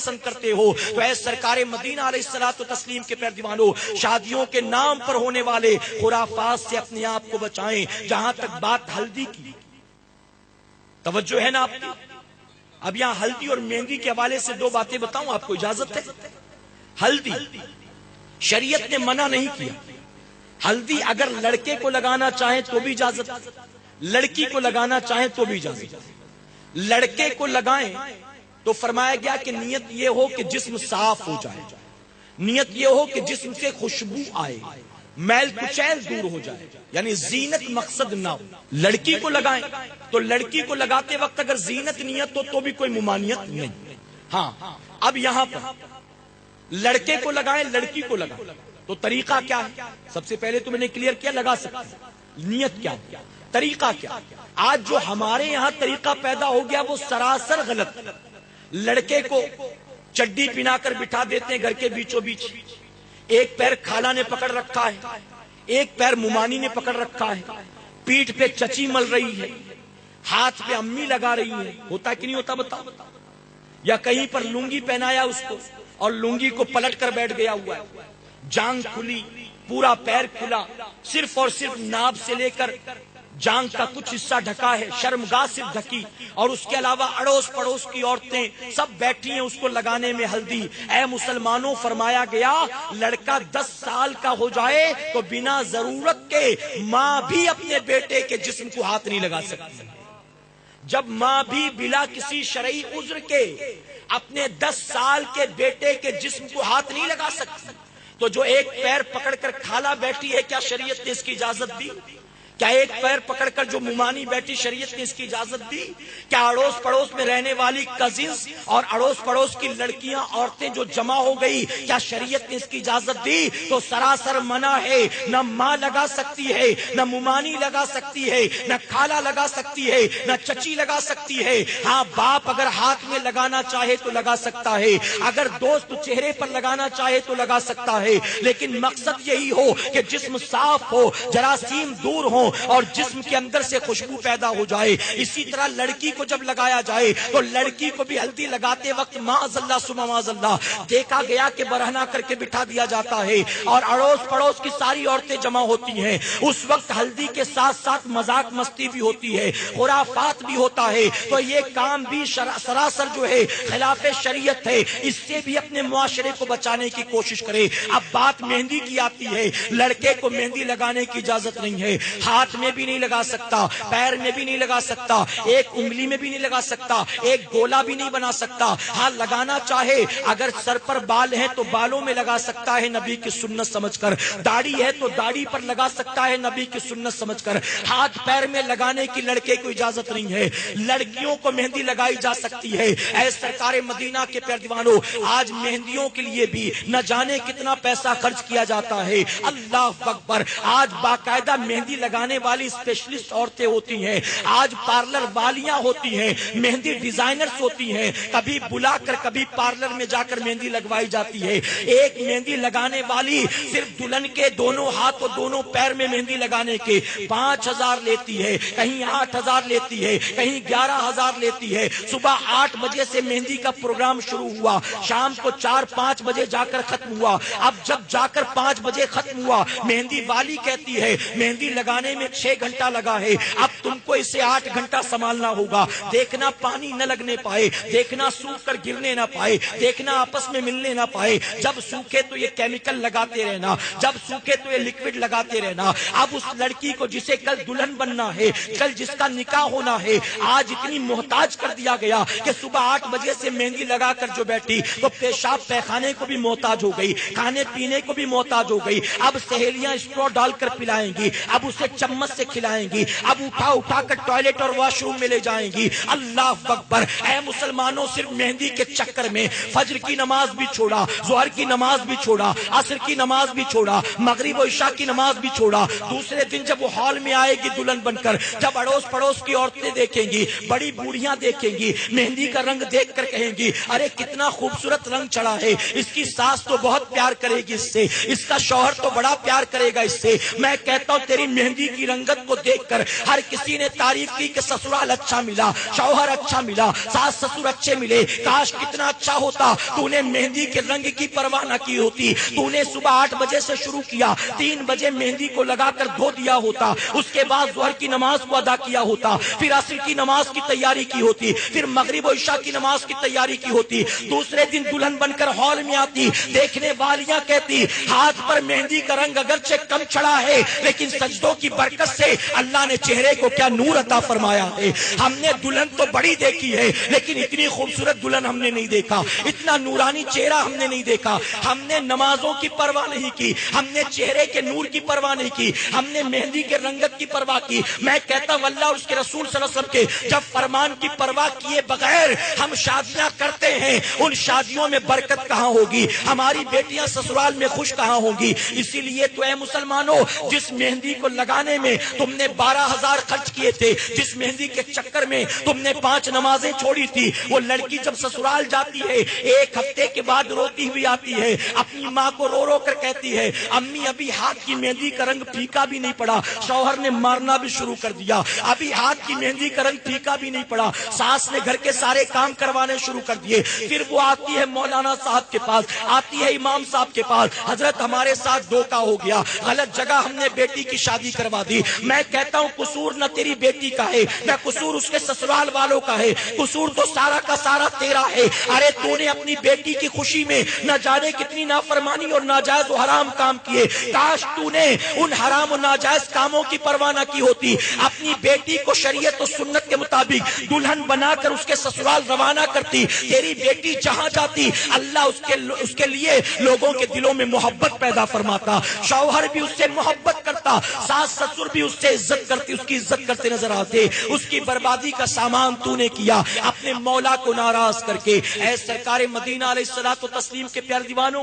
پسند کرتے ہو تو اے سرکار مدینہ علیہ الصلوۃ والتسلیم کے پیروانو، شادیوں کے نام پر ہونے والے خرافات سے اپنے آپ کو بچائیں۔ جہاں تک بات ہلدی کی، توجہ ہے نا آپ کی؟ اب یہاں ہلدی اور مہندی کے حوالے سے دو باتیں بتاؤں، آپ کو اجازت ہے؟ ہلدی شریعت نے منع نہیں کیا، ہلدی اگر لڑکے کو لگانا چاہیں تو بھی اجازت، لڑکی کو لگانا چاہیں تو بھی اجازت۔ لڑکے کو لگائیں تو فرمایا گیا کہ نیت یہ ہو کہ جسم صاف ہو جائے، نیت یہ ہو کہ جسم سے خوشبو آئے، میل کچیل دور ہو جائے، یعنی زینت مقصد نہ ہو۔ لڑکی کو لگائیں تو لڑکی کو لگاتے وقت اگر زینت نیت ہو تو بھی کوئی ممانعت نہیں۔ ہاں اب یہاں پر لڑکے کو لگائیں لڑکی کو لگائیں تو طریقہ کیا ہے؟ سب سے پہلے تو میں نے کلیئر کیا، لگا سکتے، نیت کیا، طریقہ کیا۔ آج جو ہمارے یہاں طریقہ پیدا ہو گیا وہ سراسر غلط۔ لڑکے کو چڈی پہنا کر بٹھا دیتے ہیں گھر کے بیچوں بیچ، ایک پیر خالہ نے پکڑ رکھا ہے، ایک پیر ممانی نے پکڑ رکھا ہے، پیٹھ پہ چچی مل رہی ہے، ہاتھ پہ امی لگا رہی ہے، ہوتا کہ نہیں ہوتا بتاؤ؟ یا کہیں پر لنگی پہنایا اس کو اور لنگی کو پلٹ کر بیٹھ گیا ہوا ہے، جانگ کھلی، پورا پیر کھلا، صرف اور صرف ناب سے لے کر جانگ کا کچھ حصہ ڈھکا ہے، شرمگاہ صرف ڈھکی، اور اس کے علاوہ اڑوس پڑوس کی عورتیں سب بیٹھی ہیں اس کو لگانے میں ہلدی۔ اے مسلمانوں، فرمایا گیا لڑکا 10 سال کا ہو جائے تو بنا ضرورت کے ماں بھی اپنے بیٹے کے جسم کو ہاتھ نہیں لگا سکتی۔ جب ماں بھی بلا کسی شرعی عذر کے اپنے 10 سال کے بیٹے کے جسم کو ہاتھ نہیں لگا سکتی تو جو ایک پیر پکڑ کر خالہ بیٹھی ہے، کیا شریعت نے اس کی اجازت دی؟ کیا ایک پیر پکڑ کر جو ممانی بیٹھی، شریعت نے اس کی اجازت دی؟ کیا اڑوس پڑوس میں رہنے والی کزنز اور اڑوس پڑوس کی لڑکیاں عورتیں جو جمع ہو گئی، کیا شریعت نے اس کی اجازت دی؟ تو سراسر منع ہے۔ نہ ماں لگا سکتی ہے، نہ ممانی لگا سکتی ہے، نہ خالہ لگا سکتی ہے، نہ چچی لگا سکتی ہے۔ ہاں باپ اگر ہاتھ میں لگانا چاہے تو لگا سکتا ہے، اگر دوست چہرے پر لگانا چاہے تو لگا سکتا ہے، لیکن مقصد یہی ہو کہ جسم صاف ہو، جراثیم دور ہو اور جسم کے اندر سے خوشبو پیدا ہو جائے۔ اسی طرح لڑکی کو جب لگایا جائے تو لڑکی کو بھی ہلدی لگاتے وقت معاذ اللہ ثم معاذ اللہ دیکھا گیا کہ برہنہ کر کے بٹھا دیا جاتا ہے اور اڑوس پڑوس کی ساری عورتیں جمع ہوتی ہیں۔ اس وقت ہلدی کے ساتھ ساتھ مذاق مستی بھی ہوتی ہے، خرافات بھی ہوتا ہے، تو یہ کام بھی سراسر جو ہے خلاف شریعت ہے۔ اس سے بھی اپنے معاشرے کو بچانے کی کوشش کرے۔ اب بات مہندی کی آتی ہے، لڑکے کو مہندی لگانے کی اجازت نہیں ہے، ہاتھ میں بھی نہیں لگا سکتا، پیر میں بھی نہیں لگا سکتا، ایک انگلی میں بھی نہیں لگا سکتا، ایک گولا بھی نہیں بنا سکتا۔ ہاں لگانا چاہے اگر سر پر بال ہیں تو بالوں میں لگا سکتا ہے نبی کی سنت سمجھ کر، داڑھی ہے تو داڑھی پر لگا سکتا ہے نبی کی سنت سمجھ کر، ہاتھ پیر میں لگانے کی لڑکے کو اجازت نہیں ہے۔ لڑکیوں کو مہندی لگائی جا سکتی ہے۔ اے سرکار مدینہ کے پیروانوں، آج مہندیوں کے لیے بھی نہ جانے کتنا پیسہ خرچ کیا جاتا ہے، اللہ اکبر۔ آج باقاعدہ مہندی لگانے والی اسپیشلسٹ عورتیں ہوتی ہیں، آج پارلر والیاں ہوتی ہیں، مہندی ڈیزائنرز ہوتی ہیں، کبھی بلا کر کبھی پارلر میں جا کر مہندی لگوائی جاتی ہے۔ ایک مہندی لگانے والی صرف دلہن کے دونوں ہاتھ اور دونوں پیر میں مہندی لگانے کے 5000 لیتی ہے، کہیں 8000 لیتی ہے، کہیں 11000 لیتی ہے۔ صبح 8 بجے سے مہندی کا پروگرام شروع ہوا، شام کو 4-5 بجے جا کر ختم ہوا۔ اب جب جا کر 5 بجے ختم ہوا، مہندی والی کہتی ہے مہندی لگانے میں 6 گھنٹہ لگا ہے، اب تم کو اسے 8 گھنٹہ سنبھالنا ہوگا، دیکھنا پانی نہ لگنے پائے، دیکھنا سوکھ کر گرنے نہ پائے، دیکھنا آپس میں ملنے نہ پائے، جب سوکھے تو یہ کیمیکل لگاتے رہنا، جب سوکھے تو یہ لیکوڈ لگاتے رہنا۔ اب اس لڑکی کو جسے کل دلہن بننا ہے، کل جس کا نکاح ہونا ہے، آج اتنی محتاج کر دیا گیا کہ صبح 8 بجے سے مہندی لگا کر جو بیٹھی تو پیشاب پیخانے کو بھی محتاج ہو گئی، کھانے پینے کو بھی محتاج ہو گئی۔ اب سہیلیاں اسٹرو ڈال کر پلائیں گی، اب اسے چمچ سے کھلائیں گی، اب اٹھا کر ٹوائلٹ اور واش روم میں لے جائیں گی۔ اللہ اکبر۔ اے مسلمانوں، صرف مہندی کے چکر میں فجر کی نماز بھی چھوڑا، ظہر کی نماز بھی چھوڑا، عصر کی نماز بھی چھوڑا، مغرب و عشاء کی نماز بھی چھوڑا۔ دوسرے دن جب وہ ہال میں آئے گی دلہن بن کر، جب اڑوس پڑوس کی عورتیں دیکھیں گی، بڑی بوڑھیاں دیکھیں گی، مہندی کا رنگ دیکھ کر کہیں گی ارے کتنا خوبصورت رنگ چڑھا ہے، اس کی ساس تو بہت پیار کرے گی اس سے، اس کا شوہر تو بڑا پیار کرے گا اس سے۔ میں کہتا ہوں تیری مہندی کی رنگت کو دیکھ کر ہر کسی نے تعریف کی کہ سسرال اچھا ملا، شوہر اچھا ملا، ساس سسر اچھے ملے، کاش کتنا اچھا ہوتا تو نے مہندی کے رنگ کی پرواہ نہ کی ہوتی، تو نے صبح 8 بجے سے شروع کیا، 3 بجے مہندی کو لگا کر دھو دیا ہوتا، اس کے بعد ظہر کی نماز کو ادا کیا ہوتا، پھر عصر کی نماز کی تیاری کی ہوتی، پھر مغرب و عشاء کی نماز کی تیاری کی ہوتی، دوسرے دن دلہن بن کر ہال میں آتی، دیکھنے والیاں کہتی ہاتھ پر مہندی کا رنگ اگرچہ کم چڑھا ہے لیکن سجدوں کی برکت سے اللہ نے چہرے کو کیا نور عطا فرمایا ہے۔ ہم نے دلہن تو بڑی دیکھی ہے لیکن اتنی خوبصورت دلہن ہم نے نہیں دیکھا، اتنا نورانی چہرہ ہم نے نہیں دیکھا۔ ہم نے نمازوں کی پرواہ نہیں کی، ہم نے چہرے کے نور کی پرواہ نہیں کی، ہم نے مہندی کے رنگت کی پرواہ کی۔ میں کہتا ہوں اللہ اور اس کے رسول صلی اللہ علیہ وسلم کے جب فرمان کی پرواہ کیے بغیر ہم شادیاں کرتے ہیں، ان شادیوں میں برکت کہاں ہوگی؟ ہماری بیٹیاں سسرال میں خوش کہاں ہوں گی؟ اسی لیے تو اے مسلمانوں، جس مہندی کو لگانے میں تم نے 12,000 خرچ کیے تھے، جس مہندی کے چکر میں تم نے 5 نمازیں چھوڑی تھی، وہ لڑکی جب سسرال جاتی ہے 1 ہفتے کے بعد روتی ہوئی آتی ہے، اپنی ماں کو رو رو کر کہتی ہے امی ابھی ہاتھ کی مہندی کا رنگ پھیکا بھی نہیں پڑا، شوہر نے مارنا بھی شروع کر دیا، ابھی ہاتھ کی مہندی کا رنگ پھیکا بھی نہیں پڑا، ساس نے گھر کے سارے کام کروانے شروع کر دیے۔ پھر وہ آتی ہے مولانا صاحب کے پاس، آتی ہے امام صاحب کے پاس، حضرت ہمارے ساتھ دھوکا ہو گیا، غلط جگہ ہم نے بیٹی کی شادی کروا دی۔ میں کہتا ہوں قصور نہ تیری بیٹی کا ہے نہ قصور اس کے سسرال والوں کا ہے، قصور تو سارا کا سارا تیرا ہے۔ ارے تو نے اپنی بیٹی کی خوشی میں نہ جانے کتنی نافرمانی اور ناجائز و حرام کام کیے، کاش تو نے ان حرام و ناجائز کاموں کی پرواہ نہ کی ہوتی، اپنی بیٹی کو شریعت و سنت کے مطابق دلہن بنا کر اس کے سسرال روانہ کرتی، تیری بیٹی جہاں جاتی اللہ اس کے لیے لوگوں کے دلوں میں محبت پیدا فرماتا، شوہر بھی اس سے محبت کرتا، ساس سسر بھی اس سے عزت کرتی، اس کی عزت کرتے نظر آتے۔ اس کی بربادی کا سامان تو نے کیا اپنے مولا کو ناراض کر کے۔ اے سرکار مدینہ علیہ الصلوۃ والتسلیم کے پیارے دیوانوں،